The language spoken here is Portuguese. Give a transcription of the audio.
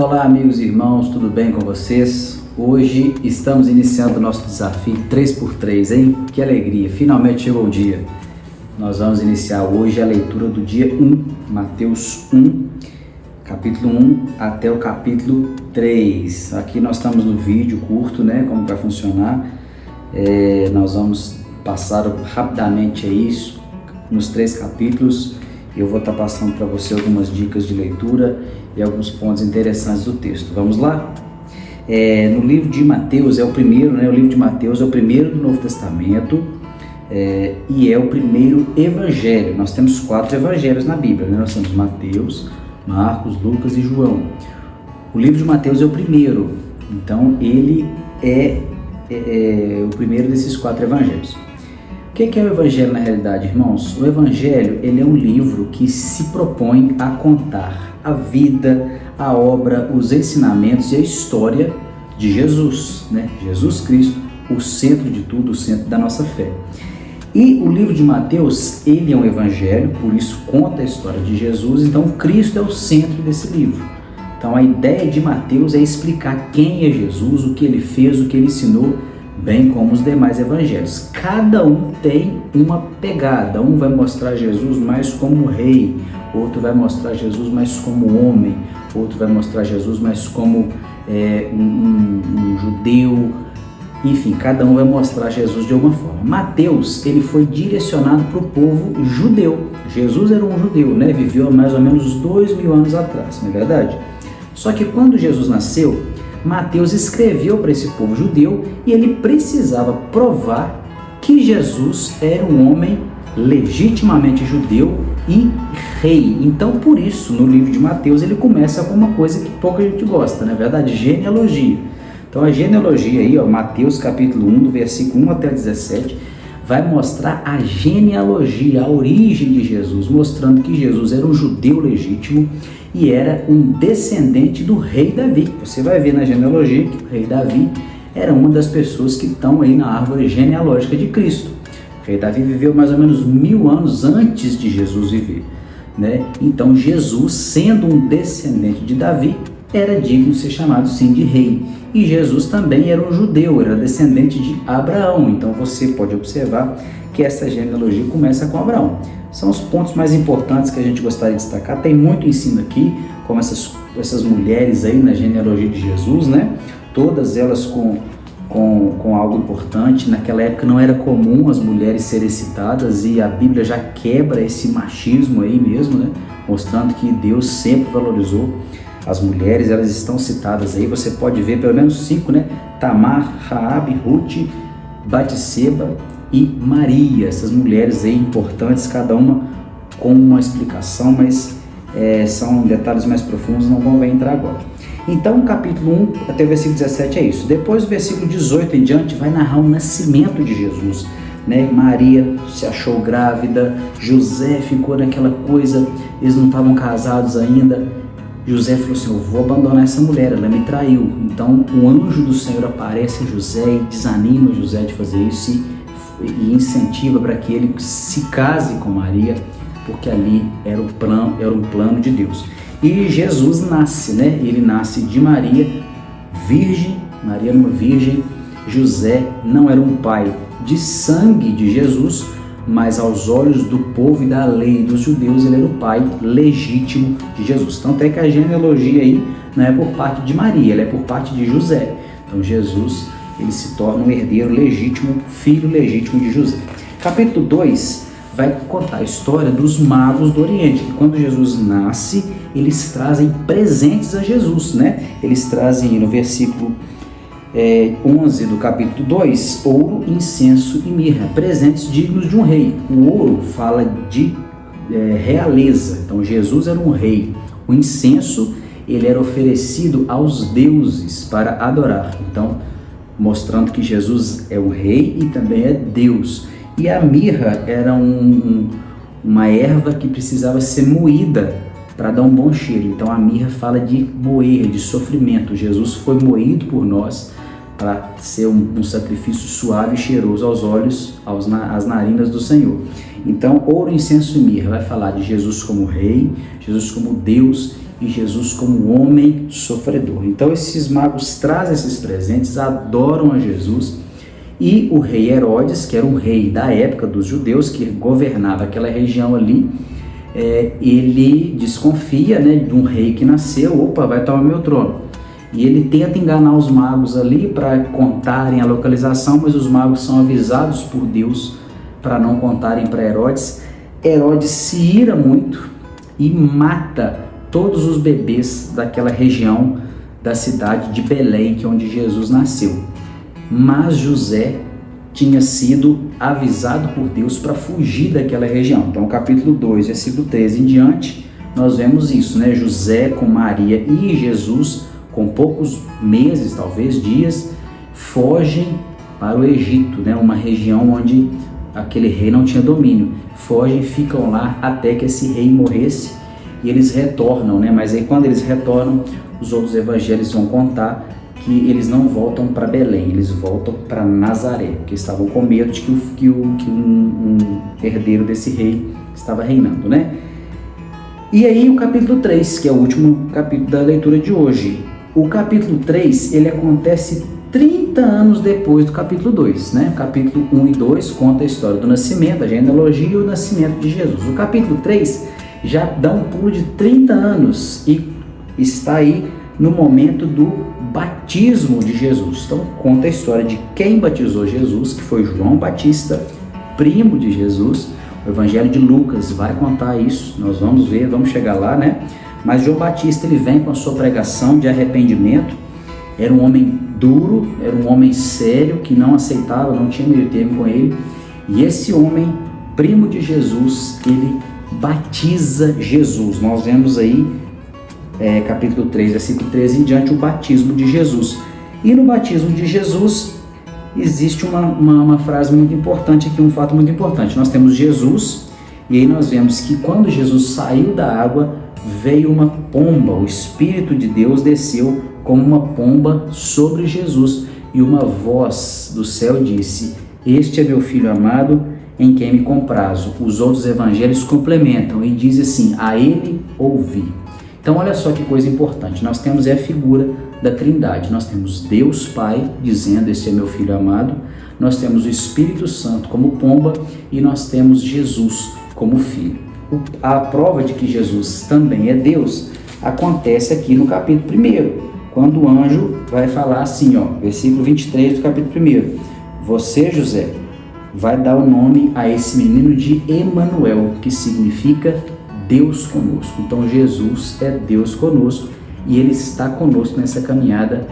Olá amigos e irmãos, tudo bem com vocês? Hoje estamos iniciando o nosso desafio 3x3, hein? Que alegria, finalmente chegou o dia. Nós vamos iniciar hoje a leitura do dia 1, Mateus 1, capítulo 1 até o capítulo 3. Aqui nós estamos no vídeo curto, né? Como vai funcionar. Nós vamos passar rapidamente isso nos 3 capítulos. Eu vou estar passando para você algumas dicas de leitura e alguns pontos interessantes do texto. Vamos lá? No livro de Mateus é o primeiro, né? O livro de Mateus é o primeiro do Novo Testamento e é o primeiro evangelho. Nós temos 4 evangelhos na Bíblia, né? Nós temos Mateus, Marcos, Lucas e João. O livro de Mateus é o primeiro, então ele é o primeiro desses 4 evangelhos. O que é o Evangelho na realidade, irmãos? O Evangelho ele é um livro que se propõe a contar a vida, a obra, os ensinamentos e a história de Jesus, né? Jesus Cristo, o centro de tudo, o centro da nossa fé. E o livro de Mateus, ele é um evangelho, por isso conta a história de Jesus, então Cristo é o centro desse livro. Então a ideia de Mateus é explicar quem é Jesus, o que ele fez, o que ele ensinou, bem como os demais evangelhos. Cada um tem uma pegada. Um vai mostrar Jesus mais como rei, outro vai mostrar Jesus mais como homem, outro vai mostrar Jesus mais como um judeu. Enfim, cada um vai mostrar Jesus de alguma forma. Mateus, ele foi direcionado para o povo judeu. Jesus era um judeu, né? Viveu há mais ou menos 2000 anos atrás, não é verdade? Só que quando Jesus nasceu, Mateus escreveu para esse povo judeu e ele precisava provar que Jesus era um homem legitimamente judeu e rei. Então, por isso, no livro de Mateus, ele começa com uma coisa que pouca gente gosta, na verdade, genealogia. Então, a genealogia aí, Mateus capítulo 1, do versículo 1 até 17, vai mostrar a genealogia, a origem de Jesus, mostrando que Jesus era um judeu legítimo e era um descendente do rei Davi. Você vai ver na genealogia que o rei Davi era uma das pessoas que estão aí na árvore genealógica de Cristo. O rei Davi viveu mais ou menos 1000 anos antes de Jesus viver, né? Então Jesus, sendo um descendente de Davi, era digno de ser chamado sim de rei. E Jesus também era um judeu, era descendente de Abraão. Então você pode observar que essa genealogia começa com Abraão. São os pontos mais importantes que a gente gostaria de destacar. Tem muito ensino aqui, como essas mulheres aí na genealogia de Jesus, né? Todas elas com algo importante. Naquela época não era comum as mulheres serem citadas e a Bíblia já quebra esse machismo aí mesmo, né? Mostrando que Deus sempre valorizou as mulheres. Elas estão citadas aí, você pode ver pelo menos 5, né? Tamar, Raabe, Ruth, Batseba e Maria. Essas mulheres aí importantes, cada uma com uma explicação, mas são detalhes mais profundos, não vão entrar agora. Então o capítulo 1 até o versículo 17 é isso. Depois do versículo 18 em diante vai narrar o nascimento de Jesus, né? Maria se achou grávida, José ficou naquela coisa, eles não estavam casados ainda. José falou assim: eu vou abandonar essa mulher, ela me traiu. Então o anjo do Senhor aparece a José e desanima José de fazer isso e incentiva para que ele se case com Maria, porque ali era um plano de Deus. E Jesus nasce, né? Ele nasce de Maria, virgem. Maria era uma virgem. José não era um pai de sangue de Jesus, mas aos olhos do povo e da lei dos judeus, ele era o pai legítimo de Jesus. Tanto é que a genealogia aí não é por parte de Maria, ela é por parte de José. Então Jesus, ele se torna um herdeiro legítimo, filho legítimo de José. Capítulo 2 vai contar a história dos magos do Oriente, que quando Jesus nasce, eles trazem presentes a Jesus, né? Eles trazem no versículo 11 do capítulo 2, ouro, incenso e mirra, presentes dignos de um rei. O ouro fala de realeza, então Jesus era um rei. O incenso, ele era oferecido aos deuses para adorar, então mostrando que Jesus é um rei e também é Deus. E a mirra era uma erva que precisava ser moída para dar um bom cheiro. Então a mirra fala de moer, de sofrimento. Jesus foi moído por nós para ser um sacrifício suave e cheiroso aos olhos, às narinas do Senhor. Então, ouro, incenso e mirra vai falar de Jesus como rei, Jesus como Deus e Jesus como homem sofredor. Então esses magos trazem esses presentes, adoram a Jesus, e o rei Herodes, que era um rei da época dos judeus, que governava aquela região ali, ele desconfia, né, de um rei que nasceu, opa, vai tomar meu trono. E ele tenta enganar os magos ali para contarem a localização, mas os magos são avisados por Deus para não contarem para Herodes. Herodes se ira muito e mata todos os bebês daquela região da cidade de Belém, que é onde Jesus nasceu. Mas José tinha sido avisado por Deus para fugir daquela região. Então, capítulo 2, versículo 13 em diante, nós vemos isso, né? José com Maria e Jesus, com poucos meses, talvez dias, fogem para o Egito, né? Uma região onde aquele rei não tinha domínio. Fogem, ficam lá até que esse rei morresse e eles retornam, né? Mas aí quando eles retornam, os outros evangelhos vão contar que eles não voltam para Belém, eles voltam para Nazaré, porque estavam com medo de que um herdeiro desse rei estava reinando, né? E aí o capítulo 3, que é o último capítulo da leitura de hoje. O capítulo 3, ele acontece 30 anos depois do capítulo 2, né? O capítulo 1 e 2 conta a história do nascimento, a genealogia e o nascimento de Jesus. O capítulo 3 já dá um pulo de 30 anos e está aí no momento do batismo de Jesus. Então conta a história de quem batizou Jesus, que foi João Batista, primo de Jesus. O Evangelho de Lucas vai contar isso, nós vamos ver, vamos chegar lá, né? Mas João Batista, ele vem com a sua pregação de arrependimento. Era um homem duro, era um homem sério, que não aceitava, não tinha meio termo com ele. E esse homem, primo de Jesus, ele batiza Jesus. Nós vemos aí, capítulo 3, versículo 13 em diante, o batismo de Jesus. E no batismo de Jesus, existe uma frase muito importante aqui, um fato muito importante. Nós temos Jesus, e aí nós vemos que quando Jesus saiu da água, veio uma pomba, o Espírito de Deus desceu como uma pomba sobre Jesus, e uma voz do céu disse: "Este é meu Filho amado, em quem me comprazo." Os outros evangelhos complementam e diz assim: "A ele ouvi." Então olha só que coisa importante, nós temos a figura da Trindade, nós temos Deus Pai dizendo: "Este é meu Filho amado", nós temos o Espírito Santo como pomba e nós temos Jesus como Filho. A prova de que Jesus também é Deus acontece aqui no capítulo 1, quando o anjo vai falar assim, versículo 23 do capítulo 1: "Você, José, vai dar o nome a esse menino de Emanuel, que significa Deus conosco." Então Jesus é Deus conosco e ele está conosco nessa caminhada